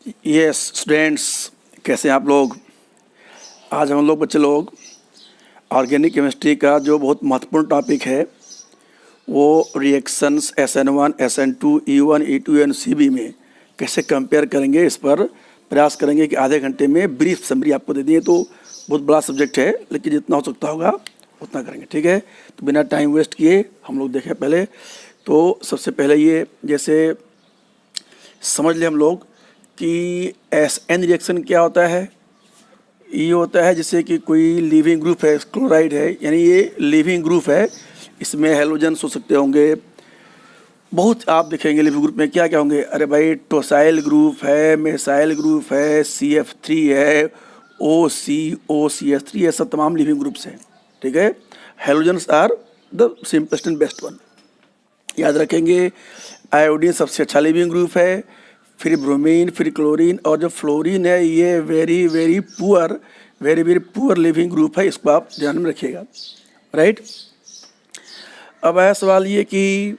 Yes students, कैसे हैं आप लोग। आज हम लोग बच्चे लोग ऑर्गेनिक केमिस्ट्री का जो बहुत महत्वपूर्ण टॉपिक है वो reactions SN1, SN2, E1, E2 and CB में कैसे कंपेयर करेंगे, इस पर प्रयास करेंगे कि आधे घंटे में ब्रीफ समरी आपको दे दिए। तो बहुत बड़ा सब्जेक्ट है, लेकिन जितना हो सकता होगा उतना करेंगे, ठीक है। तो बिना टाइम वेस्ट किए हम लोग देखें पहले। तो सबसे पहले ये जैसे समझ लें हम लोग कि SN रिएक्शन क्या होता है। ये होता है जैसे कि कोई लिविंग ग्रुप है, क्लोराइड है, यानी ये लिविंग ग्रुप है। इसमें हेलोजन्स हो सकते होंगे, बहुत आप देखेंगे लिविंग ग्रुप में क्या क्या होंगे। अरे भाई, टोसाइल ग्रुप है, मेसाइल ग्रुप है, CF3 है, OCOCH3, ये सब तमाम लिविंग ग्रुप्स हैं, ठीक है। Halogens are the simplest and best one, याद रखेंगे। आयोडीन सबसे अच्छा लिविंग ग्रुप है, फिर ब्रोमीन, फिर क्लोरीन, और जो फ्लोरीन है ये very very poor leaving group है। इसको आप ध्यान में रखिएगा, राइट। अब आया सवाल ये कि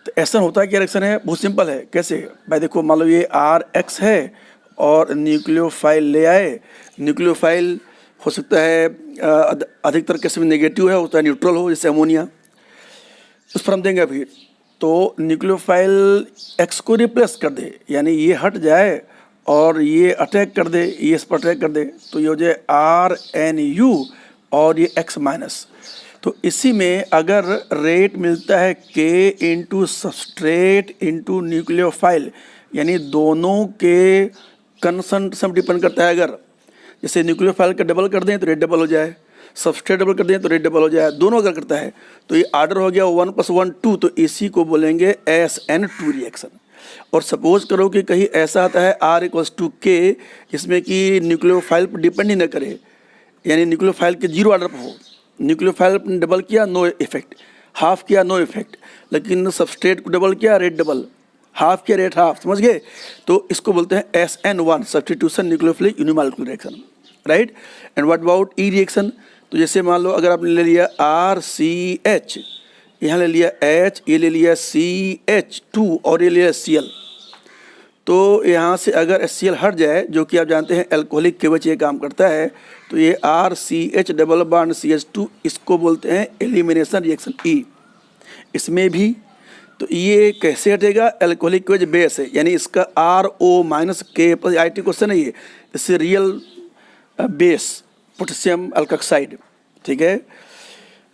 तो ऐसा होता है, क्या रिएक्शन है, बहुत सिंपल है। कैसे भाई, देखो मान लो ये RH है और न्यूक्लियोफाइल ले आए। न्यूक्लियोफाइल हो सकता है अधिकतर केस में नेगेटिव है, होता है न्यूट्रल हो, जैसे अमोनिया, उस पर हम देंगे अभी। तो न्यूक्लियोफाइल X को रिप्लेस कर दे, यानी ये हट जाए और ये अटैक कर दे, ये इस पर अटैक कर दे, तो ये हो जाए RNU और ये X माइनस। तो इसी में अगर रेट मिलता है K into substrate into nucleophile, यानी दोनों के कंसंट्रेशन डिपेंड करता है। अगर जैसे न्यूक्लियोफाइल का डबल कर दें तो रेट डबल हो जाए, सबस्ट्रेट डबल कर दें तो रेट डबल हो जाए, दोनों अगर करता है तो ये आर्डर हो गया 1 + 1 2, तो इसी को बोलेंगे SN2 रिएक्शन। और सपोज करो कि कहीं ऐसा आता है R = K, जिसमें कि न्यूक्लियोफाइल पर डिपेंड ही न करे, यानी न्यूक्लियोफाइल के जीरो आर्डर पर हो। न्यूक्लियोफाइल ने डबल किया, नो इफेक्ट, हाफ किया, नो इफेक्ट, लेकिन सबस्ट्रेट को डबल किया, रेट डबल, हाफ किया, रेट हाफ, समझ गए। तो इसको बोलते हैं SN1 substitution nucleophilic unimolecular reaction, right. And what about E reaction. तो जैसे मान लो अगर आपने ले लिया RCH, यहाँ ले लिया H, ये ले लिया CH2 और ये ले लिया Cl, तो यहाँ से अगर HCl हट जाए, जो कि आप जानते हैं एल्कोहलिक KOH ये काम करता है, तो ये RCH डबल बॉन्ड CH2, इसको बोलते हैं एलिमिनेशन रिएक्शन E। इसमें भी तो ये कैसे हटेगा, एल्कोहलिक KOH बेस है, यानी इसका RO-K+IT क्वेश्चन है ये, इससे रियल बेस पोटेशियम अल्कोक्साइड, ठीक है।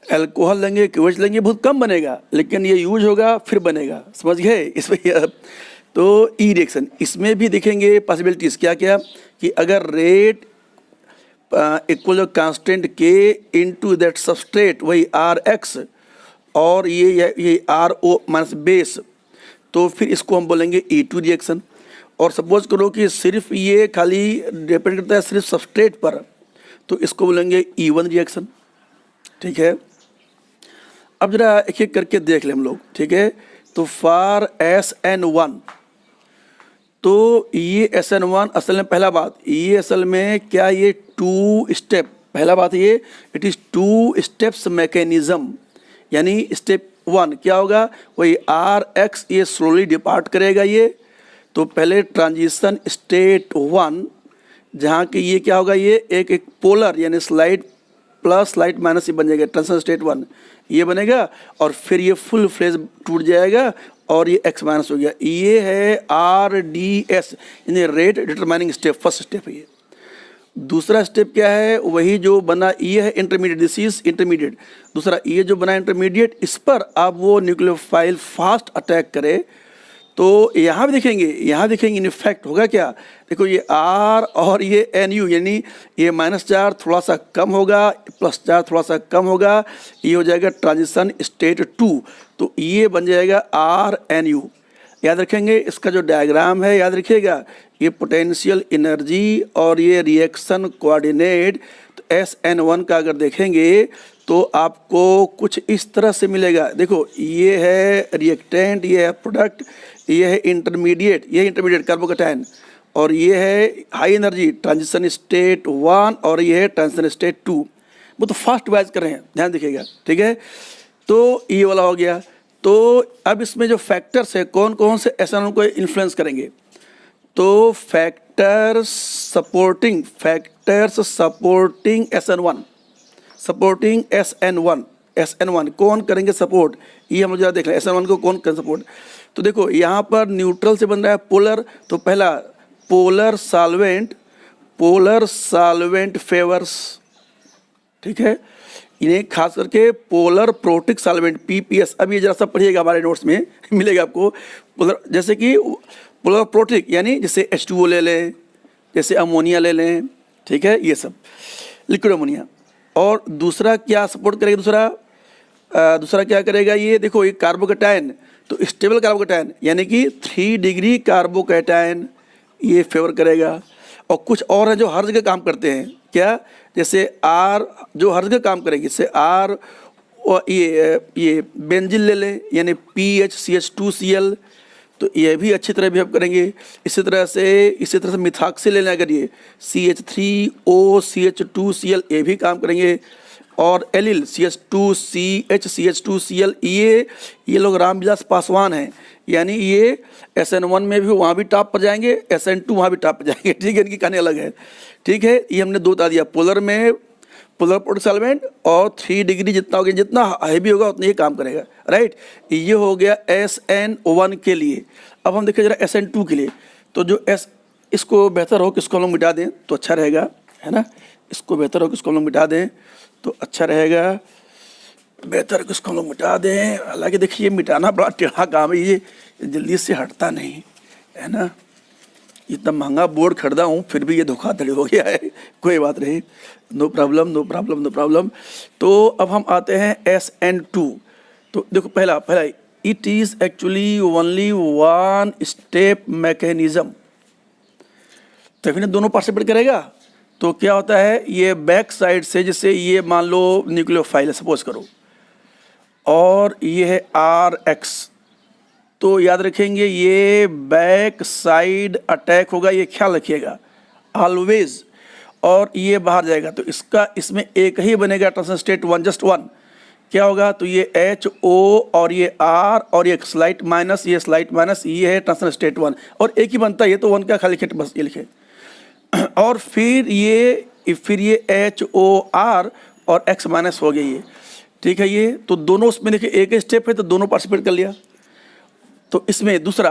अल्कोहल लेंगे, KOH लेंगे, बहुत कम बनेगा, लेकिन ये यूज होगा फिर बनेगा, समझ गए इसमें। तो E रिएक्शन, इसमें भी देखेंगे पॉसिबिलिटीज़ क्या क्या, कि अगर rate equal constant K into that substrate, वही RX, और ये RO- बेस, तो फिर इसको हम बोलेंगे E2 रिएक्शन। और सपोज करो कि सिर्फ ये खाली डिपेंड करता है सिर्फ सबस्ट्रेट पर, तो इसको बोलेंगे E1 रिएक्शन, ठीक है। अब जरा एक एक करके देख लें हम लोग, ठीक है। तो फॉर SN1, तो ये SN1 असल में पहला बात, ये असल में क्या, ये 2 स्टेप, पहला बात ये इट इज़ 2 स्टेप्स मैकेनिज्म, यानी स्टेप 1 क्या होगा, वही RX ये स्लोली डिपार्ट करेगा ये। तो पहले ट्रांजिशन स्टेट 1, जहाँ कि ये क्या होगा, ये एक पोलर यानी स्लाइड प्लस स्लाइड माइनस ये बन जाएगा, ट्रांजिशन स्टेट 1 ये बनेगा, और फिर ये फुल फ्लेज टूट जाएगा और ये X माइनस हो गया। ये है RDS, यानी rate determining step, first step है ये। दूसरा स्टेप क्या है, वही जो बना ये है इंटरमीडिएट, दिस इज इंटरमीडिएट। दूसरा ये जो बना इंटरमीडिएट, इस पर अब वो न्यूक्लियोफाइल फास्ट अटैक करे, तो यहाँ भी देखेंगे, यहाँ देखेंगे इनफैक्ट होगा क्या, देखो ये R और ये NU, यानी ये -चार्ज थोड़ा सा कम होगा, प्लस चार्ज थोड़ा सा कम होगा, ये हो जाएगा ट्रांजिशन स्टेट 2, तो ये बन जाएगा RNU। याद रखेंगे इसका जो डायग्राम है, याद रखिएगा, ये पोटेंशियल एनर्जी और ये रिएक्शन कोऑर्डिनेट। तो SN1 का अगर देखेंगे तो आपको कुछ इस तरह से मिलेगा। देखो ये है रिएक्टेंट, ये है प्रोडक्ट, ये है इंटरमीडिएट, ये इंटरमीडिएट कार्बोकैटायन, और ये है हाई एनर्जी ट्रांजिशन स्टेट 1, और ये है ट्रांजिशन स्टेट 2। वो तो फास्ट वाइज कर रहे हैं, ध्यान देखिएगा, ठीक है। तो ये वाला हो गया। तो अब इसमें जो फैक्टर्स है कौन कौन से SN1 को इन्फ्लुएंस करेंगे, तो फैक्टर्स सपोर्टिंग SN1 कौन करेंगे सपोर्ट, ये हम जरा देख लें SN1 को कौन करें सपोर्ट। तो देखो यहाँ पर न्यूट्रल से बन रहा है पोलर, तो पहला पोलर सॉल्वेंट फेवर्स, ठीक है। इन्हें खास करके पोलर प्रोटिक सॉल्वेंट PPS, अब ये जरा सा पढ़िएगा हमारे नोट्स में मिलेगा आपको। पोलर जैसे कि पोलर प्रोटिक यानी जैसे H2O ले लें, जैसे अमोनिया ले लें, ठीक है, ये सब लिक्विड अमोनिया। और दूसरा क्या सपोर्ट करेगा, दूसरा क्या करेगा, ये देखो ये कार्बोकैटायन, तो स्टेबल कार्बोकैटायन यानी कि 3 डिग्री कार्बोकैटायन ये फेवर करेगा। और कुछ और हैं जो हर जगह काम करते हैं, क्या, जैसे R जो हर जगह काम करेगी, जैसे R और ये बेंजिल ले लें यानी PHCH2Cl, तो ये भी अच्छी तरह बिहेव करेंगे। इसी तरह से मिथाक्सिल ले लें अगर ये CH3OCH2Cl, ये भी काम करेंगे। और एलिल CH2CH2Cl, ये लोग रामविलास पासवान हैं, यानी ये SN1 में भी वहाँ भी टॉप पर जाएंगे, SN2 वहाँ भी टॉप पर जाएंगे, ठीक है, इनकी कहानी अलग है, ठीक है। ये हमने 2 बता दिया, पोलर में पोलर प्रोटिक सॉल्वेंट, और 3 डिग्री जितना होगा, जितना हैवी होगा उतना ही काम करेगा, राइट। ये हो गया SN1 के लिए। अब हम देखें जरा SN2 के लिए, तो जो इसको बेहतर हो कि इसको हम लोग मिटा दें तो अच्छा रहेगा, है ना, इसको बेहतर हो कि इसको हम लोग मिटा दें तो अच्छा रहेगा, बेहतर कि इसको हम लोग मिटा दें। हालांकि देखिए मिटाना बड़ा टेढ़ा काम है, ये जल्दी से हटता नहीं है ना, इतना महंगा बोर्ड खरीदा हूँ फिर भी ये धोखाधड़ी हो गया है, कोई बात नहीं, नो प्रॉब्लम। तो अब हम आते हैं SN2। तो देखो पहला it is actually only 1 step mechanism, तभी ना दोनों पार्टिसिपेट करेगा। तो क्या होता है, ये बैक साइड से, जैसे ये मान लो न्यूक्लियोफाइल है सपोज करो, और ये है RX, तो याद रखेंगे ये बैक साइड अटैक होगा, ये ख्याल रखिएगा ऑलवेज। और ये बाहर जाएगा तो इसमें एक ही बनेगा ट्रांजिशन स्टेट 1, जस्ट 1। क्या होगा, तो ये HO और ये R और ये स्लाइट माइनस, ये है ट्रांजिशन स्टेट 1, और एक ही बनता है, ये तो 1 का खाली लिखे, बस ये लिखे। और फिर ये HOR और X माइनस हो गया ये, ठीक है। ये तो दोनों उसमें देखिए एक ही स्टेप है, तो दोनों पार्टिसिपेट कर लिया। तो इसमें दूसरा,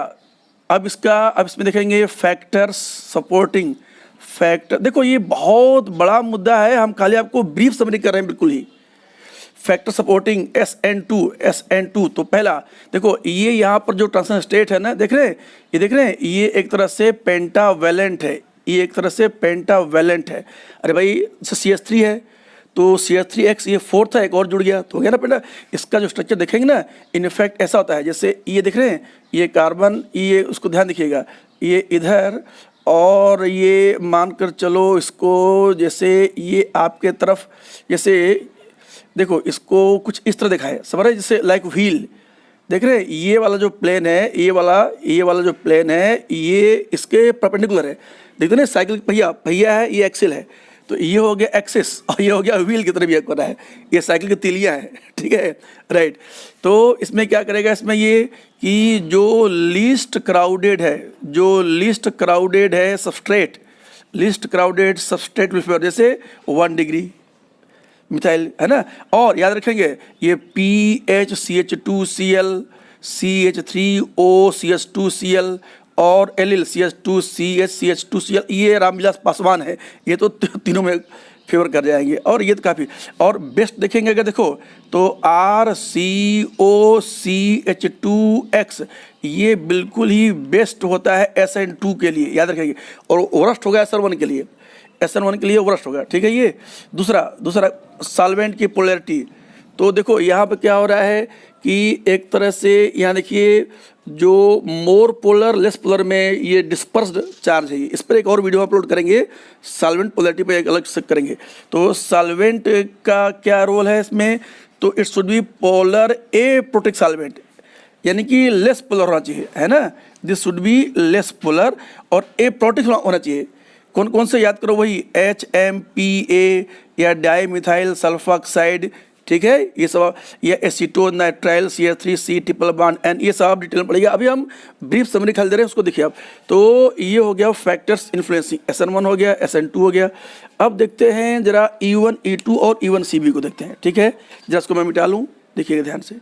अब इसमें देखेंगे फैक्टर्स सपोर्टिंग फैक्टर। देखो ये बहुत बड़ा मुद्दा है, हम खाली आपको ब्रीफ समरी कर रहे हैं बिल्कुल ही। Factor supporting SN2। तो पहला देखो ये यहाँ पर जो ट्रांजिशन स्टेट है ना, देख रहे हैं, ये एक तरह से पेंटावेलेंट है, अरे भाई CH3 है तो CH3X, ये 4th है, एक और जुड़ गया तो हो गया ना पेंटा। इसका जो स्ट्रक्चर देखेंगे ना, इनफैक्ट ऐसा होता है, जैसे ये देख रहे हैं, ये कार्बन, ये उसको ध्यान देखिएगा, ये इधर, और ये मानकर चलो इसको, जैसे ये आपके तरफ, जैसे देखो इसको कुछ इस तरह दिखा है, समझ रहे, जैसे लाइक व्हील, देख रहे हैं, ये वाला जो प्लेन है, ये वाला जो प्लेन है, ये इसके परपेंडिकुलर है, देखते ना, साइकिल पहिया है, ये एक्सिल है, तो ये हो गया एक्सिस, और ये हो गया व्हील की तरफ बिहेव कर रहा है, ये साइकिल की तीलियाँ हैं, ठीक है, राइट। तो इसमें क्या करेगा, इसमें ये कि जो लीस्ट क्राउडेड है सबस्ट्रेट विल फेवर, जैसे 1 डिग्री मिथाइल, है ना। और याद रखेंगे ये PHCH2Cl, CH3OCH2Cl और एलिल CH2CH2Cl, ये रामविलास पासवान है, ये तो तीनों में फेवर कर जाएंगे। और ये तो काफ़ी, और बेस्ट देखेंगे अगर देखो तो RCOCH2X, ये बिल्कुल ही बेस्ट होता है SN2 के लिए, याद रखेंगे। और वर्स्ट होगा SN1 के लिए, वर्स्ट होगा, ठीक है। ये दूसरा सॉल्वेंट की पोलैरिटी। तो देखो यहाँ पे क्या हो रहा है कि एक तरह से यहाँ देखिए, जो मोर पोलर लेस पोलर में ये डिस्पर्स्ड चार्ज है, इस पर एक और वीडियो अपलोड करेंगे, सॉल्वेंट पोलैरिटी पे एक अलग से करेंगे। तो सॉल्वेंट का क्या रोल है इसमें, तो it should be polar A protic solvent, यानी कि लेस पोलर होना चाहिए, है ना, this should be less polar और ए प्रोटिक होना चाहिए। कौन कौन से याद करो, वही HMPA या डाईमिथाइल सल्फॉक्साइड, ठीक है। ये सब ये acetone nitrile CH3C triple bond and ये सब डिटेल में पड़ेगा। अभी हम ब्रीफ समरी खाली दे रहे हैं, उसको देखिए आप। तो ये हो गया फैक्टर्स इन्फ्लुएंसिंग, SN1 हो गया, SN2 हो गया। अब देखते हैं जरा E1 E2 और E1 CB को देखते हैं, ठीक है। जरा इसको मैं मिटा लूँ, देखिएगा ध्यान से।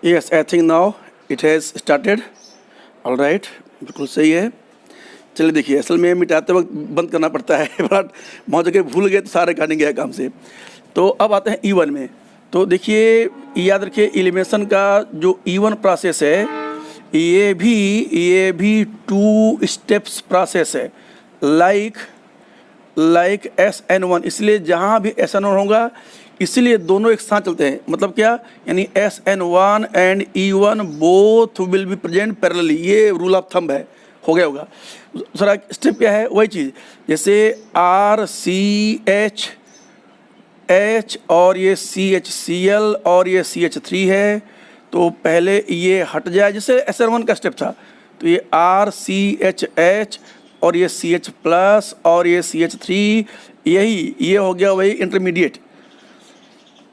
Yes, I think now it has started. All right, बिल्कुल सही है। चलिए देखिए, असल में मिटाते वक्त बंद करना पड़ता है, बट बहुत जगह भूल गए तो सारे काटें गया काम से। तो अब आते हैं E1 में। तो देखिए, याद रखिए एलिमिनेशन का जो E1 प्रोसेस है ये भी 2 स्टेप्स प्रोसेस है, लाइक SN1। इसलिए जहाँ भी SN1 होगा इसलिए दोनों एक साथ चलते हैं। मतलब क्या, यानी SN1 and E1 both will be present parallelly. ये रूल ऑफ थंब है, हो गया होगा। दूसरा स्टेप क्या है, वही चीज़ जैसे RCH और ये CHCl और ये CH3 है, तो पहले ये हट जाए, जैसे SN1 का स्टेप था। तो ये RCHH और ये CH प्लस और ये CH3, ये हो गया वही इंटरमीडिएट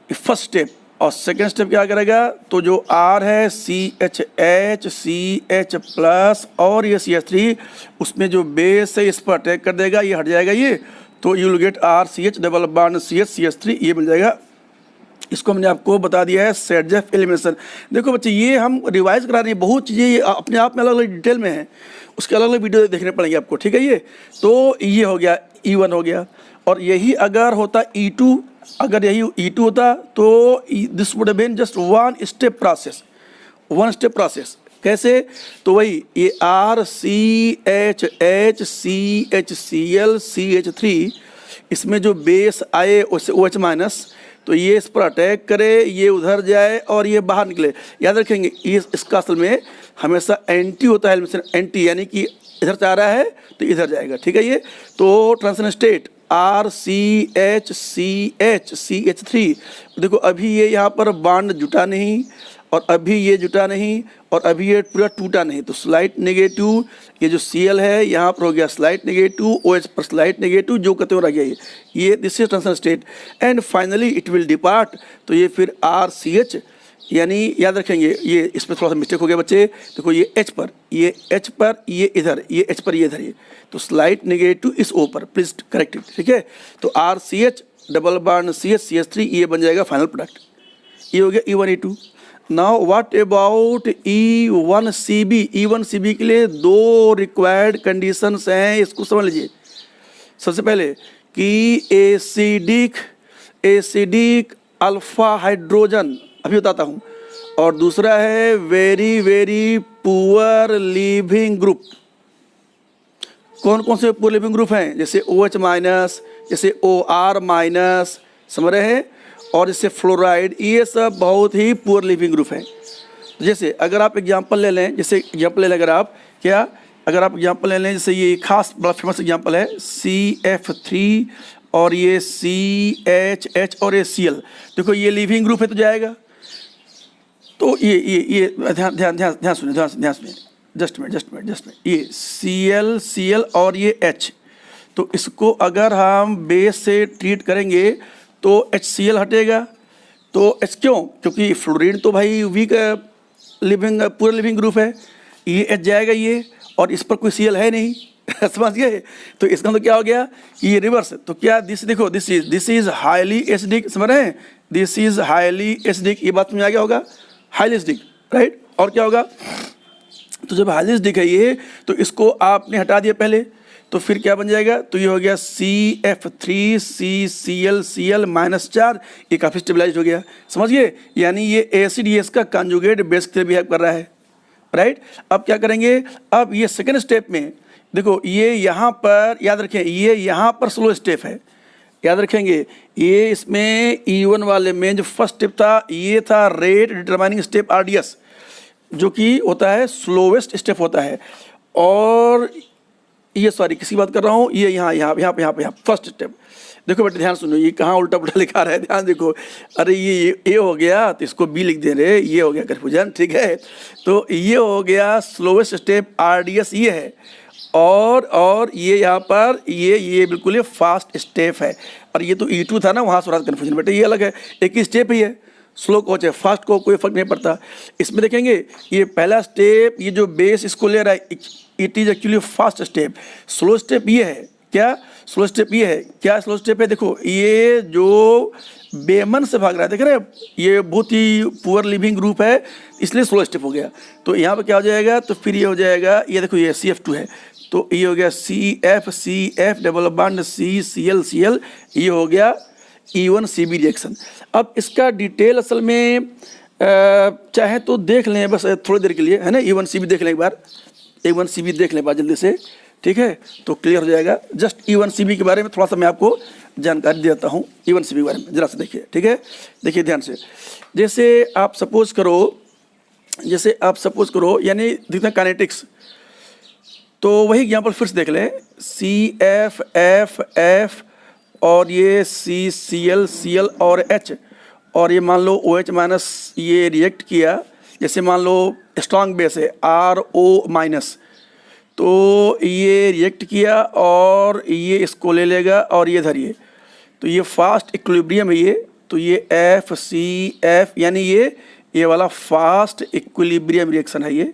फर्स्ट स्टेप। और सेकेंड स्टेप क्या करेगा, तो जो R है CHH CH प्लस और ये CH3, उसमें जो बेस है इस पर अटैक कर देगा, ये हट जाएगा ये, तो you will get RCH double bond CH3, ये मिल जाएगा। इसको हमने आपको बता दिया है सेडजेफ एलिमिनेशन। देखो बच्चे, ये हम रिवाइज करा रहे हैं, बहुत चीज़ें ये अपने आप में अलग अलग डिटेल में है, उसके अलग अलग वीडियो देखने पड़ेंगे आपको, ठीक है। ये तो ये हो गया, E1 हो गया। और यही अगर होता E2, अगर यही E2 होता तो this would have been just one step process. कैसे, तो वही ये RCHH CHCl CH3, इसमें जो बेस आए उससे OH माइनस, तो ये इस पर अटैक करे, ये उधर जाए और ये बाहर निकले। याद रखेंगे ये इसका असल में हमेशा एंटी होता है, एंटी, यानी कि इधर से आ रहा है तो इधर जाएगा, ठीक है। ये तो ट्रांजिशन स्टेट RCH CH3, देखो अभी ये यहाँ पर बॉन्ड जुटा नहीं, और अभी ये जुटा नहीं, और अभी ये पूरा टूटा नहीं, तो स्लाइट नेगेटिव। ये जो Cl है यहाँ पर हो गया स्लाइट नेगेटिव, OH पर स्लाइट नेगेटिव, जो कहते हो रह गया ये this is transition state. And finally it will depart, तो ये फिर RCH, यानी याद रखेंगे ये इस पर थोड़ा सा मिस्टेक हो गया बच्चे। देखो ये H पर, ये H इधर, ये H पर, ये इधर, ये तो स्लाइट नेगेटिव इस O पर, प्लीज करेक्ट इट, ठीक है। तो RCH डबल बॉन्ड CH3, ये बन जाएगा फाइनल प्रोडक्ट। ये हो गया E1 E2। Now what about E1 CB के लिए 2 रिक्वायर्ड कंडीशंस हैं, इसको समझ लीजिए। सबसे पहले कि एसिडिक अल्फा हाइड्रोजन, अभी बताता हूँ, और दूसरा है वेरी पुअर लिविंग ग्रुप। कौन कौन से पुअर लिविंग ग्रुप हैं, जैसे OH माइनस, जैसे OR माइनस, समझ रहे हैं, और जैसे फ्लोराइड, ये सब बहुत ही पुअर लिविंग ग्रुप हैं। जैसे अगर आप एग्जांपल ले लें, अगर आप एग्जांपल ले लें, जैसे ये खास बड़ा फेमस एग्जांपल है CF3 और ये CHH और ये Cl। देखो ये लिविंग ग्रुप है तो जाएगा, तो ये ध्यान सुनिए, जस्ट मिनट, ये Cl और ये H, तो इसको अगर हम बेस से ट्रीट करेंगे तो HCl हटेगा। तो H क्यों, क्योंकि फ्लोरीन तो भाई वीक पूरा लिविंग ग्रुप है, ये H जाएगा ये, और इस पर कोई Cl है नहीं, समझ गए। तो इसका मतलब क्या हो गया, ये रिवर्स। तो क्या देखो दिस इज हाईली एसिडिक, समझ रहे हैं, दिस इज हाईली एसिडिक, ये बात में आ गया होगा, हाईली एसिडिक, राइट। और क्या होगा, तो जब हाईली एसिडिक है ये, तो इसको आपने हटा दिया पहले, तो फिर क्या बन जाएगा, तो ये हो गया CF3 CCl -4, ये काफ़ी स्टेबलाइज हो गया, समझिए। यानी ये एसिड ये इसका कंजुगेट बेस की तरह बिहेव कर रहा है, राइट। अब क्या करेंगे, अब ये सेकेंड स्टेप में देखो, ये यहाँ पर याद रखें, ये यहाँ पर स्लो स्टेप है, याद रखेंगे। ये इसमें E1 वाले में जो फर्स्ट स्टेप था, ये था रेट डिटरमाइनिंग स्टेप RDS, जो कि होता है स्लोवेस्ट स्टेप होता है। और ये सॉरी किसी बात कर रहा हूँ, ये यहाँ फर्स्ट स्टेप। देखो बेटे ध्यान सुनो, ये कहाँ उल्टा पुल्टा लिखा रहा है, ध्यान देखो। अरे ये हो गया तो इसको B लिख दे रहे, ये हो गया कन्फ्यूजन, ठीक है। तो ये हो गया स्लोवेस्ट स्टेप RDS ये है, और ये यहाँ पर ये बिल्कुल ये फास्ट स्टेप है, और ये तो E2 था ना, वहाँ से कन्फ्यूजन बेटा, ये अलग है, एक ही स्टेप ही है, स्लो को चाहे फास्ट को कोई फर्क नहीं पड़ता। इसमें देखेंगे ये पहला स्टेप, ये जो बेस इसको ले रहा है, it is actually fast step. Slow step ये है क्या, स्लो स्टेप ये है क्या, स्लो स्टेप है, देखो ये जो बेमन से भाग रहा है, देख रहे हैं, ये बहुत ही पुअर लिविंग ग्रुप है, इसलिए स्लो स्टेप हो गया। तो यहाँ पर क्या हो जाएगा, तो फिर ये हो जाएगा, ये देखो ये CF2 है, तो ये हो गया CF डबल बॉन्ड CCl, ये हो गया E1CB रिएक्शन। अब इसका डिटेल असल में चाहे तो देख लें बस थोड़ी देर के लिए, है ना, E1CB देख लें एक बार, E1CB देख लें बार जल्दी से, ठीक है, तो क्लियर हो जाएगा। जस्ट E1CB के बारे में थोड़ा सा मैं आपको जानकारी देता हूँ, E1CB के बारे में जरा से देखिए, ठीक है, देखिए ध्यान से। जैसे आप सपोज करो यानी दिखता है काइनेटिक्स, तो वही एग्जाम्पल फिर से देख लें, CF और ये CCl और H, और ये मान लो OH माइनस ये रिएक्ट किया, जैसे मान लो स्ट्रॉन्ग बेस है RO माइनस, तो ये रिएक्ट किया और ये इसको ले लेगा और ये धरिए, तो ये फास्ट इक्विलिब्रियम है ये, तो ये FCF यानी ये वाला फास्ट इक्विलिब्रियम रिएक्शन है ये,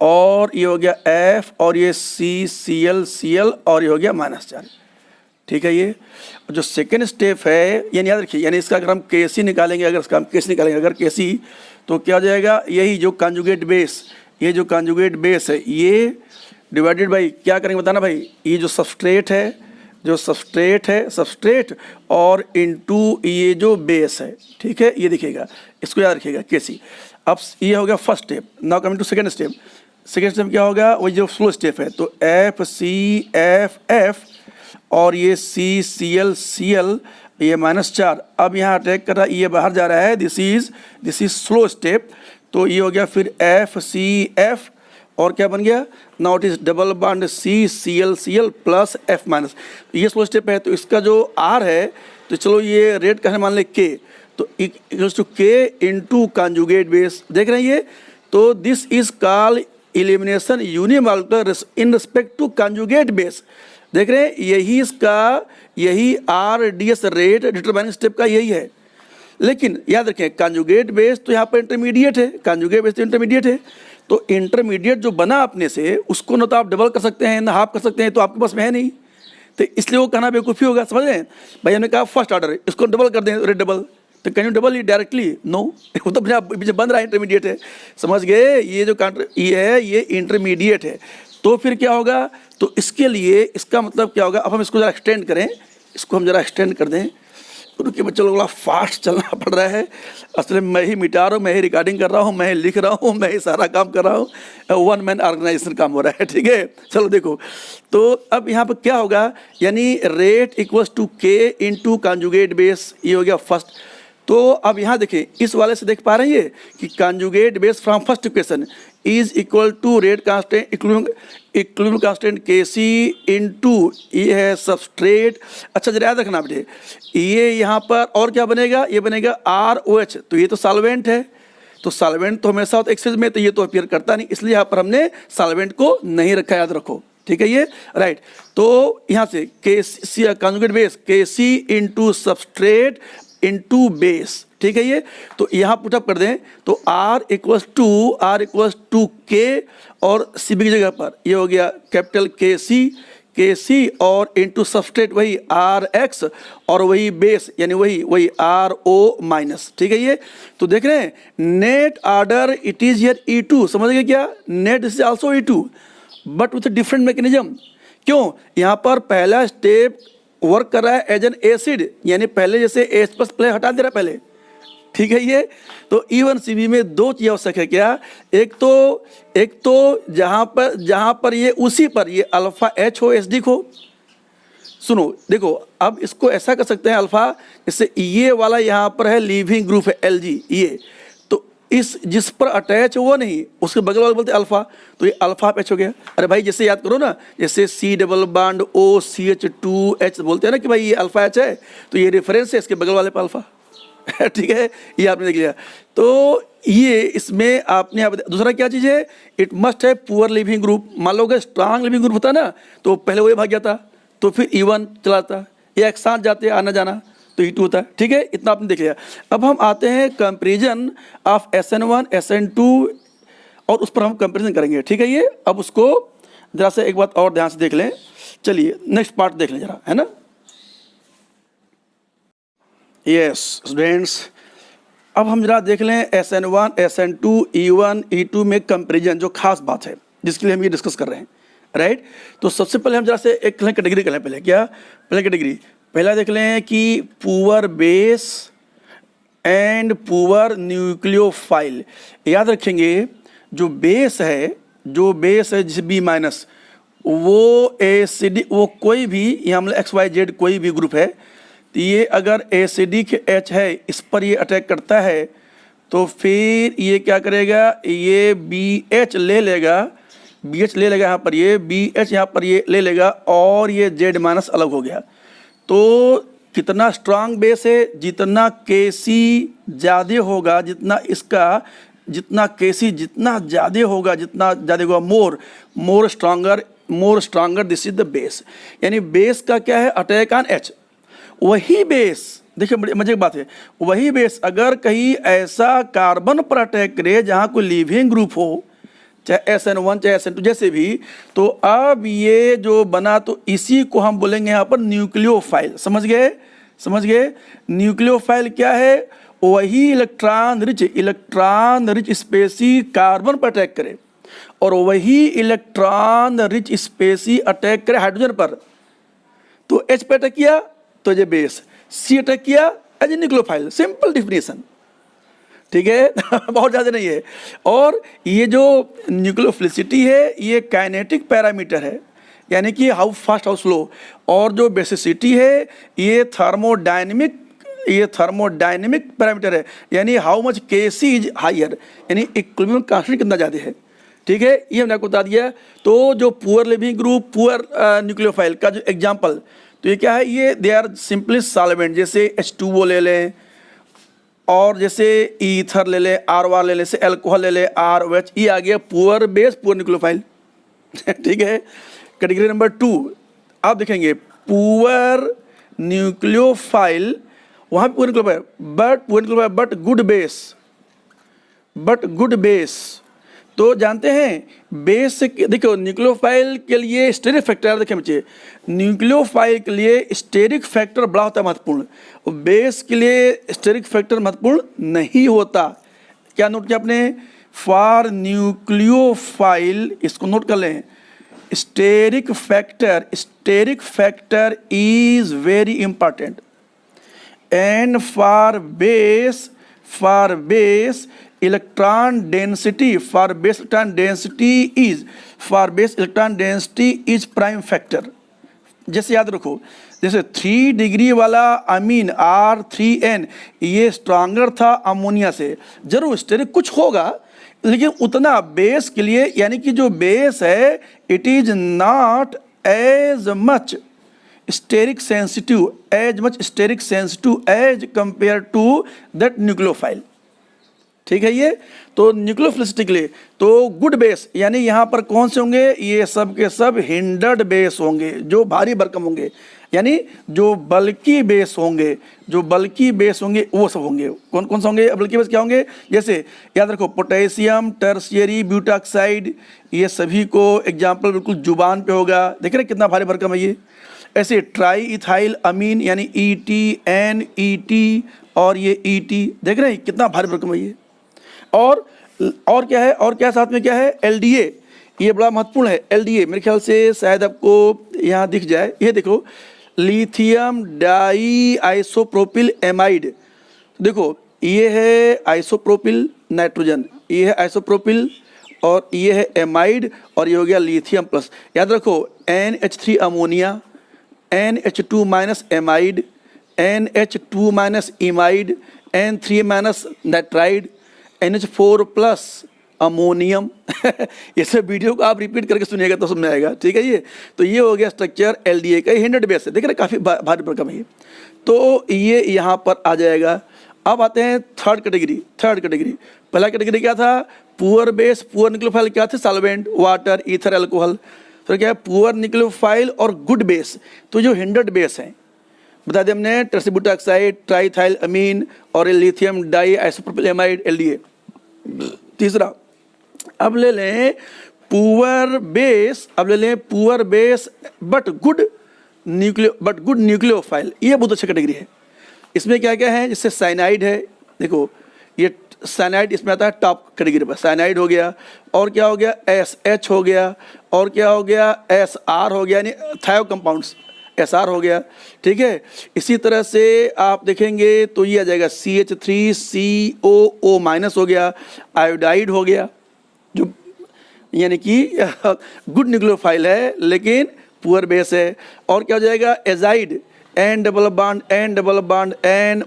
और ये हो गया F और ये CCl और ये हो गया -4, ठीक है। ये जो सेकेंड स्टेप है, यानी याद रखिए, यानी इसका अगर हम KC निकालेंगे, अगर इसका हम KC निकालेंगे, अगर KC, तो क्या हो जाएगा, यही जो कॉन्जुगेट बेस, ये जो कॉन्जुगेट बेस है, ये डिवाइडेड बाई क्या करेंगे बताना भाई, ये जो सब्सट्रेट है, सब्सट्रेट और इनटू ये जो बेस है, ठीक है, ये दिखेगा, इसको याद रखिएगा KC। अब ये हो गया first step. Now coming to second step. Second step क्या होगा, वही जो स्लो स्टेप है, तो FCF और ये CCl ये -4, अब यहाँ अटैक कर रहा है, ये बाहर जा रहा है, दिस इज स्लो स्टेप, तो ये हो गया फिर FCF और क्या बन गया, now it is double bond CCl plus F-, ये स्लो स्टेप है। तो इसका जो R है, तो चलो ये रेट का है मान ले K, तो equals to K into conjugate base, देख रहे हैं ये, तो this is called elimination unimolecular in respect to conjugate base, देख रहे हैं, यही RDS रेट डिटरमाइनिंग स्टेप का यही है। लेकिन याद रखें कॉन्जुगेट बेस तो यहाँ पर इंटरमीडिएट है, कॉन्जुगेट बेस तो इंटरमीडिएट है, तो इंटरमीडिएट जो बना अपने से उसको ना तो आप डबल कर सकते हैं ना हाफ कर सकते हैं, तो आपके पास में है नहीं, तो इसलिए वो कहना बेवकूफ़ी होगा, समझ रहे हैं भाई। हमने कहा फर्स्ट ऑर्डर है, इसको डबल कर दें, रेट डबल, तो कैन यू डबल ही डायरेक्टली, नो, वो तो पीछे बन रहा है, इंटरमीडिएट है, समझ गए, ये जो ये इंटरमीडिएट है। तो फिर क्या होगा, तो इसके लिए इसका मतलब क्या होगा, अब हम इसको ज़रा एक्सटेंड करें, इसको हम ज़रा एक्सटेंड कर दें, उनके बच्चों लोग फास्ट चलना पड़ रहा है, असल में मैं ही मिटा रहा हूँ, मैं ही रिकॉर्डिंग कर रहा हूँ, मैं ही लिख रहा हूँ, मैं ही सारा काम कर रहा हूँ, 1 मैन ऑर्गेनाइजेशन काम हो रहा है, ठीक है। चलो देखो, तो अब यहाँ पर क्या होगा, यानी rate equals to K into conjugate base, ये हो गया फर्स्ट। तो अब यहाँ देखिए, इस वाले से देख पा रहे हैं ये कि conjugate base from first equation is equal to rate constant equilibrium constant KC into ये है सबस्ट्रेट। अच्छा जरा याद रखना बेटे, ये यहाँ पर और क्या बनेगा, ये बनेगा ROH, तो ये तो सॉल्वेंट है, तो सॉल्वेंट तो हमेशा होता है एक्सेस में, तो ये तो अपीयर करता नहीं, इसलिए यहाँ पर हमने सॉल्वेंट को नहीं रखा, याद रखो, ठीक है ये राइट। तो यहाँ से KC conjugate base KC into substrate into base, ठीक है ये, तो यहाँ पुटअप कर दें, तो R इक्वल्स टू K और CB की जगह पर ये हो गया कैपिटल KC और इंटू सबस्ट्रेट वही RX और वही बेस यानी वही RO-, ठीक है ये। तो देख रहे हैं net order it is here E2, समझ गए क्या, net is also E2 but with different mechanism. क्यों, यहाँ पर पहला स्टेप वर्क कर रहा है एज एन एसिड, यानी पहले जैसे H+ प्ले हटा दे रहा है पहले, ठीक है ये। तो E1CB में दो चीज़ आवश्यक है क्या, एक तो जहाँ पर ये उसी पर ये अल्फा H हो SD हो, सुनो देखो, अब इसको ऐसा कर सकते हैं अल्फा, जैसे ये वाला यहाँ पर है लिविंग ग्रुप है LG, ये तो इस जिस पर अटैच वो नहीं, उसके बगल वाले बोलते अल्फा, तो ये अल्फा H हो गया। अरे भाई जैसे याद करो ना, जैसे C डबल बॉन्ड OCH2H बोलते हैं ना कि भाई ये अल्फा H है, तो ये रेफरेंस है इसके बगल वाले पर अल्फा, ठीक है, ये आपने देख लिया। तो ये इसमें आपने दूसरा क्या चीज़ है, इट मस्ट है पुअर लिविंग ग्रुप। मान लो अगर स्ट्रांग लिविंग ग्रुप होता ना तो पहले वो भाग जाता, तो फिर E1 चलाता, ये एक साथ जाते आना जाना तो E2 होता है। ठीक है, इतना आपने देख लिया। अब हम आते हैं कंपेरिजन ऑफ SN1 SN2 और उस पर हम कंपेरिजन करेंगे। ठीक है, ये अब उसको जरा से एक बात और ध्यान से देख लें। चलिए नेक्स्ट पार्ट देख लें जरा, है ना। यस स्टूडेंट्स, अब हम जरा देख लें SN1 SN2 E1 E2 में कंपेरिजन, जो खास बात है जिसके लिए हम ये डिस्कस कर रहे हैं, राइट। तो सबसे पहले हम जरा से एक कैटेगरी कर लें। पहले क्या, पहले कैटेगरी पहला देख लें कि poor base and poor nucleophile. याद रखेंगे जो बेस है जैसे B-, वो एसिडिक, वो कोई भी यहाँ मतलब XYZ कोई भी ग्रुप है, तो ये अगर एसिडिक H है, इस पर ये अटैक करता है तो फिर ये क्या करेगा, ये BH ले लेगा, BH ले लेगा यहाँ पर, ये BH यहाँ पर ये ले लेगा और ये Z- अलग हो गया। तो कितना स्ट्रांग बेस है, जितना Kc ज़्यादा होगा, जितना Kc जितना ज़्यादा होगा, more stronger this is the base. यानी बेस का क्या है, अटैक ऑन H। वही बेस, देखिए बड़ी मजे की बात है, वही बेस अगर कहीं ऐसा कार्बन पर अटैक करे जहाँ कोई लिविंग ग्रुप हो, चाहे SN1 चाहे SN2 जैसे भी, तो अब ये जो बना तो इसी को हम बोलेंगे यहाँ पर न्यूक्लियोफाइल। समझ गए। न्यूक्लियोफाइल क्या है, वही इलेक्ट्रॉन रिच स्पेसी कार्बन पर अटैक करे और वही इलेक्ट्रॉन रिच स्पेसी अटैक करे हाइड्रोजन पर। तो H पे अटैक किया तो ये बेस, C अटैक किया as a nucleophile. Simple definition, ठीक है। बहुत ज़्यादा नहीं है। और ये जो न्यूक्लियोफिलिसिटी है ये काइनेटिक पैरामीटर है, यानी कि हाउ फास्ट हाउ स्लो। और जो बेसिसिटी है ये थर्मोडायनेमिक पैरामीटर है, यानी how much Kc is higher, यानी इक्विलिब्रियम कांस्टेंट कितना ज़्यादा है। ठीक है, ये हमने आपको बता दिया। तो जो poor leaving group, poor nucleophile का जो एग्जाम्पल, तो ये क्या है, ये दे आर सिंपली सॉल्वेंट, जैसे H2O ले लें, और जैसे ईथर ले ले, R ले ले, जैसे एल्कोहल ले ले, ROH, ये आ गया पुअर बेस, पुअर न्यूक्लियोफाइल। ठीक है, कैटेगरी नंबर 2 आप देखेंगे पुअर न्यूक्लियोफाइल, वहाँ पे poor nucleophile but good base. तो जानते हैं बेस से, देखो न्यूक्लियोफाइल के लिए स्टेरिक फैक्टर, देखिए बच्चे, न्यूक्लियोफाइल के लिए स्टेरिक फैक्टर बड़ा होता है महत्वपूर्ण, और बेस के लिए स्टेरिक फैक्टर महत्वपूर्ण नहीं होता। क्या नोट किया आपने, फॉर न्यूक्लियोफाइल, इसको नोट कर लें, steric factor is very important. And for base electron density is prime factor. जैसे याद रखो, जैसे 3 डिग्री वाला अमीन R3N ये स्ट्रांगर था अमोनिया से, जरूर स्टेरिक कुछ होगा लेकिन उतना बेस के लिए, यानी कि जो बेस है it is not as much steric sensitive as compare to that nucleophile. ठीक है, ये तो न्यूक्लियोफिलिसिटी के लिए तो गुड बेस, यानी यहाँ पर कौन से होंगे, ये सब के सब हिंडर्ड बेस होंगे, जो भारी भरकम होंगे, यानी जो बल्कि बेस होंगे वो सब होंगे। कौन से होंगे बल्कि बेस, क्या होंगे, जैसे याद रखो पोटेशियम, टर्शियरी, ब्यूटाक्साइड, ये सभी को एग्जाम्पल बिल्कुल जुबान पे होगा। देख रहे कितना भारी भरकम है ये। ऐसे ट्राई इथाइल अमीन यानी ET, NET और ये ET, देख रहे हैं कितना भारी भरकम है ये। और क्या है, और क्या साथ में क्या है, LDA, ये बड़ा महत्वपूर्ण है। LDA मेरे ख्याल से शायद आपको यहाँ दिख जाए, ये देखो, लिथियम डाई आइसोप्रोपिल एमाइड। देखो ये है आइसोप्रोपिल नाइट्रोजन, ये है आइसोप्रोपिल और ये है एमाइड, और ये हो गया लिथियम प्लस। याद रखो NH3 ammonia, NH2- amide, NH2- इमाइड, N3- nitride, NH4+ ammonium. ये सब वीडियो को आप रिपीट करके सुनिएगा तो समझ आएगा। ठीक है, ये तो ये हो गया स्ट्रक्चर LDA का, हिंडर्ड बेस है, देख रहे काफ़ी भारी भरकम है ये। तो ये यहाँ पर आ जाएगा। अब आते हैं थर्ड कैटेगरी। पहला कैटेगरी क्या था? पुअर बेस, पुअर न्यूक्लियोफाइल क्या थे? Solvent, water, ether, alcohol. तो क्या है? पुअर न्यूक्लियोफाइल और गुड बेस। तो जो हिंडर्ड बेस हैं बता दें हमने, टर्सिब्यूटाक्साइड, ट्राइथाइल अमीन और लिथियम डाई आइसोप्रोपिलेमाइड LDA। तीसरा अब ले लें poor base but good nucleophile. ये बहुत अच्छा कैटेगरी है। इसमें क्या क्या है? जैसे साइनाइड है, देखो ये साइनाइड इसमें आता है टॉप कैटेगरी पर। साइनाइड हो गया, और क्या हो गया? SH हो गया, और क्या हो गया? SR हो गया, यानी थायो कंपाउंड्स SR हो गया, ठीक है। इसी तरह से आप देखेंगे तो ये आ जाएगा CH3COO- हो गया, आयोडाइड हो गया, जो यानी कि गुड न्यूक्लियोफाइल है लेकिन पुअर बेस है। और क्या हो जाएगा? Azide, N double bond N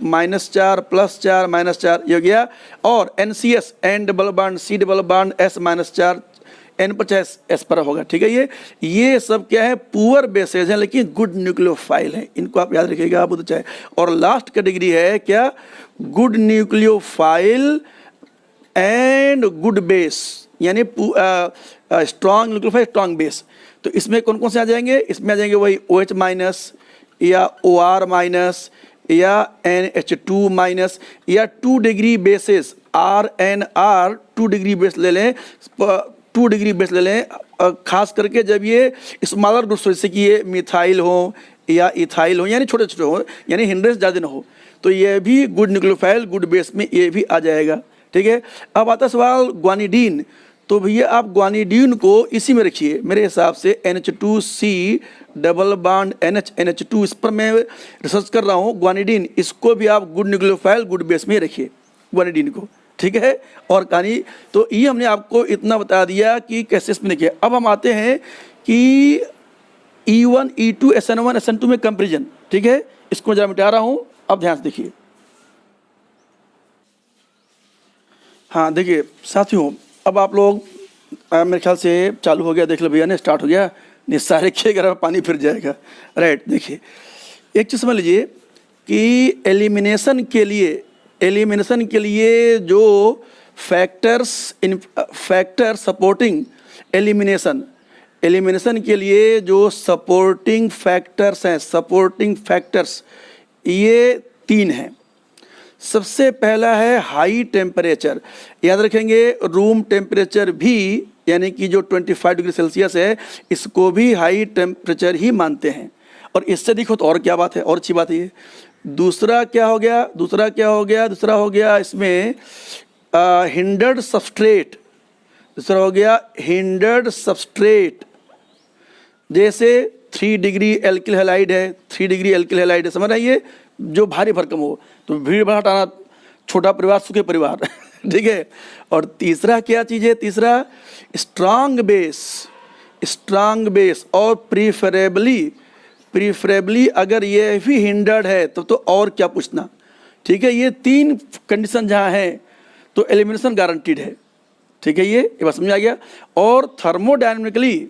-4 +4 -4 ये हो गया। और NCS, N double bond C double bond S -4 N पर S पर होगा, ठीक है। ये सब क्या है? पुअर बेसेज हैं लेकिन गुड न्यूक्लियोफाइल हैं। इनको आप याद रखिएगा, बहुत अच्छा है। और लास्ट कैटेगरी है क्या? Good nucleophile and good base, यानी स्ट्रॉन्ग न्यूक्लियोफाइल स्ट्रॉन्ग बेस। तो इसमें कौन कौन से आ जाएंगे? इसमें आ जाएंगे वही OH- या OR- या NH2- या 2 degree basis RNR 2 degree base ले लें, 2 डिग्री बेस ले लें, खास करके जब ये स्मॉलर ग्रुप्स जैसे कि ये मिथाइल हो या इथाइल हो, यानी छोटे छोटे हो, यानी हिंड्रेंस ज़्यादा ना हो, तो ये भी गुड न्यूक्लियोफाइल गुड बेस में ये भी आ जाएगा, ठीक है। अब आता सवाल ग्वानिडीन। तो भैया आप ग्वानिडीन को इसी में रखिए मेरे हिसाब से, NH2C डबल बॉन्ड NH2, इस पर मैं रिसर्च कर रहा हूँ। ग्वानिडीन, इसको भी आप गुड न्यूक्लियोफाइल गुड बेस में रखिए ग्वानिडीन को, ठीक है। और कहानी तो ये हमने आपको इतना बता दिया कि कैसे इसमें देखिए। अब हम आते हैं कि E1 E2 SN1 SN2 में कंपेरिजन, ठीक है। इसको जरा मिटा रहा हूँ, अब ध्यान से देखिए। हाँ देखिए साथियों, अब आप लोग मेरे ख्याल से चालू हो गया, देख लो भैया ने स्टार्ट हो गया, नहीं सारे खेगा पानी फिर जाएगा, राइट। देखिए एक चीज़ समझ लीजिए कि एलिमिनेशन के लिए जो फैक्टर सपोर्टिंग एलिमिनेशन के लिए जो सपोर्टिंग फैक्टर्स ये 3 हैं। सबसे पहला है हाई टेम्परेचर, याद रखेंगे रूम टेम्परेचर भी, यानी कि जो 25 डिग्री सेल्सियस है इसको भी हाई टेम्परेचर ही मानते हैं। और इससे देखो तो और क्या बात है, और अच्छी बात है ये। दूसरा हो गया इसमें हिंडर्ड सबस्ट्रेट। दूसरा हो गया हिंडर्ड सबस्ट्रेट, जैसे 3 डिग्री एल्किल हैलाइड है, 3 डिग्री एल्किल हैलाइड है, समझ रहे हैं। ये जो भारी भरकम हो, तो भीड़ भाड़ हटाना, छोटा परिवार सुखे परिवार ठीक है। और तीसरा क्या चीज़ है? तीसरा स्ट्रांग बेस और प्रीफरेबली अगर ये भी हिंडर्ड है तो और क्या पूछना, ठीक है। ये 3 कंडीशन जहाँ है तो एलिमिनेशन गारंटीड है, ठीक है। ये बात समझ आ गया। और thermodynamically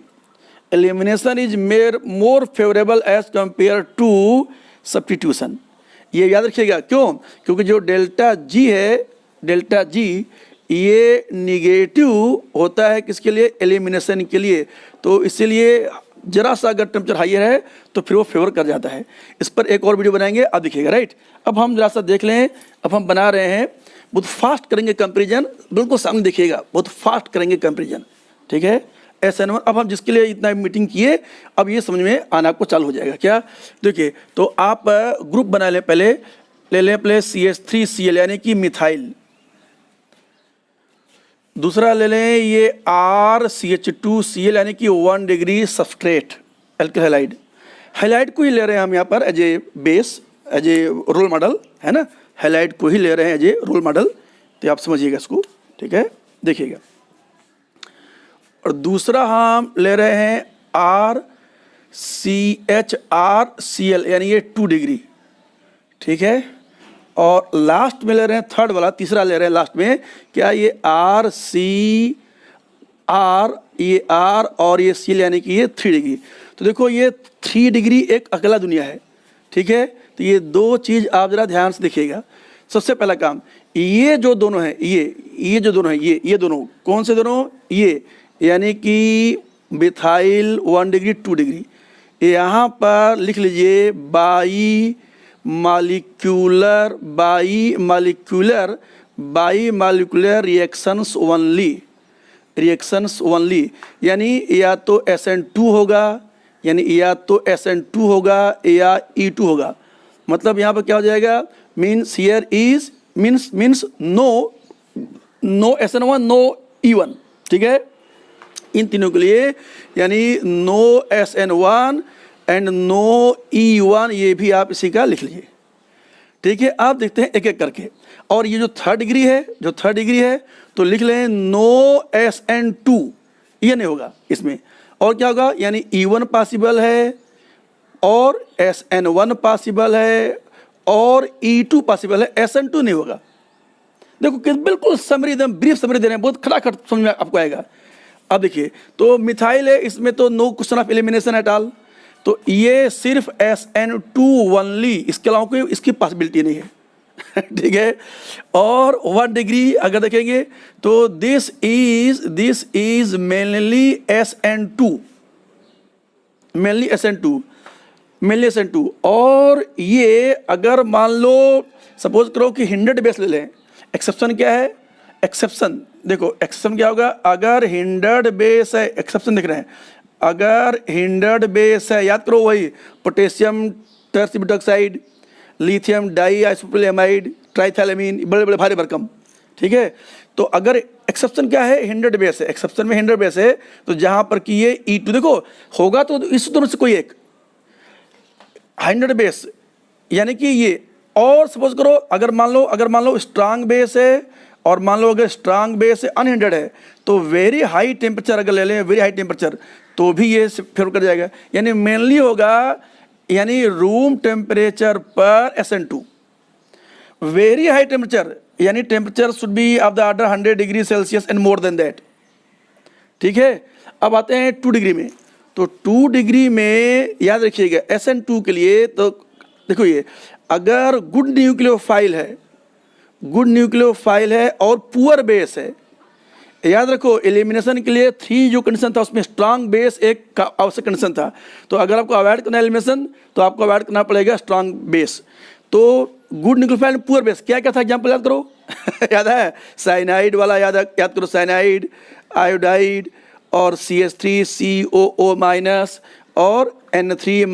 elimination is more favourable as compare to substitution. ये याद रखिएगा, क्यों? क्योंकि जो डेल्टा जी ये निगेटिव होता है किसके लिए? एलिमिनेशन के लिए। तो इसीलिए जरा सा अगर टेम्परेचर हाइयर है तो फिर वो फेवर कर जाता है। इस पर एक और वीडियो बनाएंगे, अब दिखेगा, राइट। अब हम जरा सा देख लें, अब हम बना रहे हैं, बहुत फास्ट करेंगे कंपेरिजन, बिल्कुल सामने देखिएगा, बहुत फास्ट करेंगे कंपेरिजन, ठीक है। SN1 अब हम जिसके लिए इतना मीटिंग किए, अब ये समझ में आना आपको चालू हो जाएगा। क्या? देखिए, तो आप ग्रुप बना लें, पहले ले लें CH3Cl यानी कि मिथाइल। दूसरा ले लें ये RCH2Cl यानी कि 1 डिग्री सबस्ट्रेट एल्किल हैलाइड को ही ले रहे हैं हम यहाँ पर as a base, as a role model, है ना। हैलाइड को ही ले रहे हैं एज ए रोल मॉडल, तो आप समझिएगा इसको, ठीक है। देखिएगा, और दूसरा हम ले रहे हैं RCHRCl यानी ये 2 डिग्री, ठीक है। और लास्ट में ले रहे हैं थर्ड वाला, तीसरा ले रहे हैं लास्ट में, क्या? ये RCR, ये R और ये Cl यानी कि ये 3 डिग्री। तो देखो ये 3 डिग्री एक अकेला दुनिया है, ठीक है। तो ये 2 चीज़ आप ज़रा ध्यान से देखिएगा। सबसे पहला काम, ये जो दोनों हैं, ये जो दोनों हैं, ये दोनों कौन से दोनों, ये यानी कि मिथाइल 1 डिग्री 2 डिग्री, यहाँ पर लिख लीजिए बाई मालिक्यूलर रिएक्शंस ओनली, यानी या तो SN2 होगा, या E2 होगा। मतलब यहाँ पर क्या हो जाएगा, means here is means no SN1 no E1, ठीक है, इन तीनों के लिए, यानी no SN1 and no E1, ये भी आप इसी का लिख लीजिए, ठीक है। आप देखते हैं एक एक करके, और ये जो थर्ड डिग्री है तो लिख लें नो SN2, ये नहीं होगा इसमें, और क्या होगा, यानी E1 पॉसिबल है और SN1 पॉसिबल है और E2 पॉसिबल है, SN2 नहीं होगा। देखो कि बिल्कुल समरी, एकदम ब्रीफ समरी दे रहे हैं, बहुत खटाखट समझ में आपको आएगा। अब देखिए, तो मिथाइल है, इसमें तो no question of elimination at all, तो ये सिर्फ SN2 ओनली, इसके अलावा कोई इसकी पॉसिबिलिटी नहीं है ठीक है। और 1 डिग्री अगर देखेंगे तो दिस इज मेनली SN2, और ये अगर मान लो सपोज करो कि 100 बेस ले लें, एक्सेप्शन क्या है, एक्सेप्शन देखो, एक्सेप्शन क्या होगा, अगर 100 बेस है, एक्सेप्शन देख रहे हैं, अगर 100 बेस है, याद करो वही पोटेशियम टर्सिब्यूटॉक्साइड, लिथियम डाइआइसोप्रोलेमाइड, ट्राइथैलेमीन, बड़े बड़े भारी भरकम, ठीक है। तो अगर एक्सेप्शन क्या है, 100 बेस है, एक्सेप्शन में 100 बेस है, तो जहां पर कि ये E2 देखो होगा तो इस दोनों से कोई एक 100 बेस, यानी कि ये, और सपोज करो अगर मान लो स्ट्रांग बेस है, और मान लो अगर स्ट्रांग बेस है अनहिंडर्ड है, तो वेरी हाई टेम्परेचर अगर ले लें, वेरी हाई टेम्परेचर, तो भी ये फेवर कर जाएगा, यानी मेनली होगा, यानी रूम टेम्परेचर पर SN2, वेरी हाई टेम्परेचर, यानी temperature should be of the order 100 degree Celsius and more than that, ठीक है। अब आते हैं 2 डिग्री में, तो 2 डिग्री में याद रखिएगा SN2 के लिए, तो देखो ये अगर गुड न्यूक्लियोफाइल है और पुअर बेस है, याद रखो एलिमिनेशन के लिए 3 जो कंडीशन था उसमें स्ट्रांग बेस एक आवश्यक कंडीशन था, तो अगर आपको अवॉइड करना है एलिमिनेशन तो आपको अवॉइड करना पड़ेगा स्ट्रांग बेस। तो गुड न्यूक्लियोफाइल पुअर बेस क्या था एग्जाम्पल याद करो याद है, साइनाइड वाला याद करो, साइनाइड, आयोडाइड और CH3COO माइनस और N3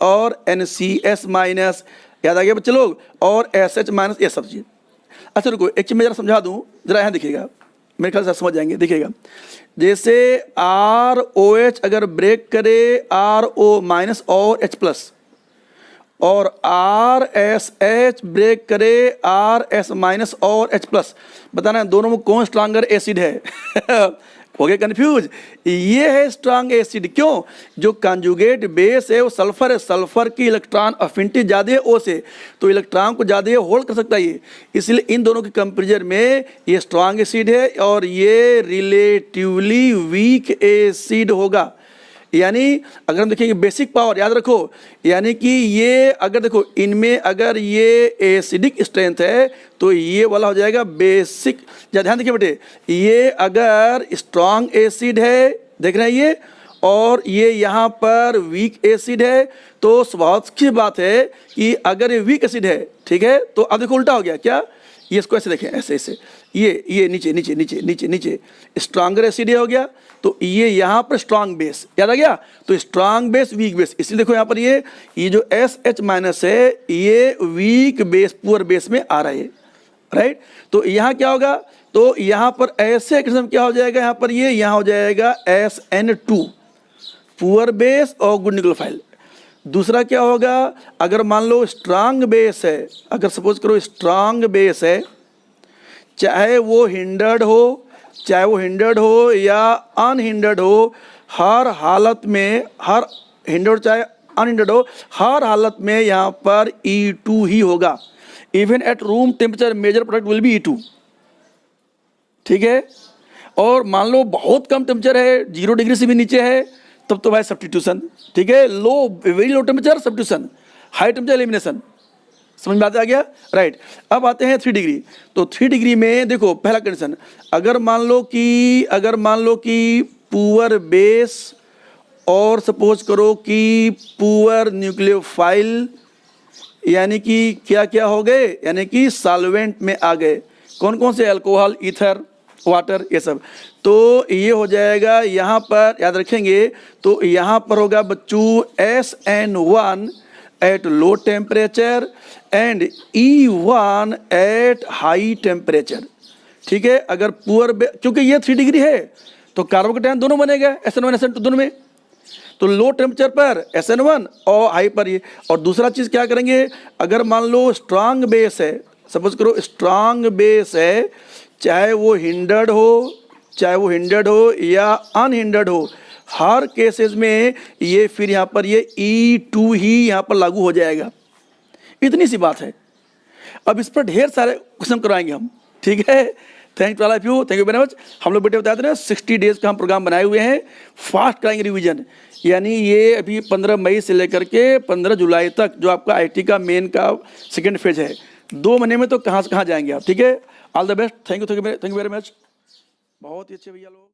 और NCS याद आ गया बच्चे लोग, और SH-, ये सब चीज़। अच्छा रुको, एक चीज़ मैं जरा समझा दूँ, जरा यहाँ देखिएगा, मेरे ख्याल से समझ जाएंगे, देखिएगा, जैसे ROH अगर ब्रेक करे RO- और H+, और RSH ब्रेक करे RS- और H+, बताना दोनों में कौन स्ट्रांगर एसिड है हो गया कंफ्यूज, ये है स्ट्रांग एसिड। क्यों? जो कंजुगेट बेस है वो सल्फर है, सल्फर की इलेक्ट्रॉन अफिनिटी ज़्यादा है O से, तो इलेक्ट्रॉन को ज़्यादा होल्ड कर सकता है ये, इसलिए इन दोनों के कंपेरिजन में ये स्ट्रांग एसिड है और ये रिलेटिवली वीक एसिड होगा। यानी अगर हम देखेंगे बेसिक पावर याद रखो, यानी कि ये अगर देखो इनमें अगर ये एसिडिक स्ट्रेंथ है तो ये वाला हो जाएगा बेसिक। ध्यान देखिए बेटे, ये अगर स्ट्रांग एसिड है, देख रहे हैं ये, और ये यहाँ पर वीक एसिड है, तो स्वाभाविक की बात है कि अगर ये वीक एसिड है, ठीक है, तो अब देखो उल्टा हो गया क्या, ये इसको ऐसे देखें, ऐसे ऐसे, ये नीचे नीचे नीचे नीचे नीचे स्ट्रांगर एसिड हो गया, तो ये यहाँ पर स्ट्रांग बेस याद आ गया, तो स्ट्रांग बेस वीक बेस, इसलिए देखो यहाँ पर ये जो SH- है ये वीक बेस पुअर बेस में आ रहा है, राइट। तो यहाँ क्या होगा, तो यहाँ पर ऐसे किस्म क्या हो जाएगा, यहाँ पर ये यहाँ हो जाएगा SN2 पुअर बेस और गुड न्यूक्लियोफाइल। दूसरा क्या होगा, अगर मान लो स्ट्रांग बेस है, अगर सपोज करो स्ट्रांग बेस है, चाहे वो हिंडर्ड हो या अनहिंडर्ड हो, हर हालत में, हर हिंडर्ड चाहे अनहिंडर्ड हो, हर हालत में यहाँ पर E2 ही होगा। Even at room temperature measure product will be E2, ठीक है। और मान लो बहुत कम टेम्परेचर है, 0 डिग्री से भी नीचे है, तब तो भाई सब्स्टिट्यूशन, ठीक है, low very low temperature substitution, high temperature elimination, समझ में आ गया, राइट। अब आते हैं 3 डिग्री। तो 3 डिग्री में देखो पहला कंडीशन, अगर मान लो कि पुअर बेस और सपोज करो कि पुअर न्यूक्लियोफाइल, यानी कि क्या क्या हो गए, यानी कि सॉल्वेंट में आ गए। कौन कौन से? अल्कोहल, ईथर, वाटर, ये सब। तो ये हो जाएगा यहाँ पर, याद रखेंगे, तो यहाँ पर होगा बच्चों SN1 at low temperature and E1 at high temperature, ठीक है। अगर पुअर, क्योंकि ये 3 डिग्री है तो कार्बन का दोनों बनेगा, SN1 SN2 दोनों में। तो लो टेम्परेचर पर SN1 और हाई पर ये। और दूसरा चीज़ क्या करेंगे, अगर मान लो स्ट्रांग बेस है, सपोज करो स्ट्रांग बेस है, चाहे वो हिंडर्ड हो या अनहिंडर्ड हो, हर केसेस में ये फिर यहाँ पर ये E2 ही यहाँ पर लागू हो जाएगा। इतनी सी बात है। अब इस पर ढेर सारे क्वेश्चन कराएंगे हम, ठीक है। Thank you all of you, thank you very much. हम लोग बेटे बताते हैं 60 डेज का हम प्रोग्राम बनाए हुए हैं, फास्ट कराएंगे रिवीजन। यानी ये अभी 15 मई से लेकर के 15 जुलाई तक जो आपका IT का मेन का सेकेंड फेज है, 2 महीने में तो कहाँ से कहाँ जाएंगे आप, ठीक है। All the best, thank you very much. बहुत ही अच्छे भैया लोग।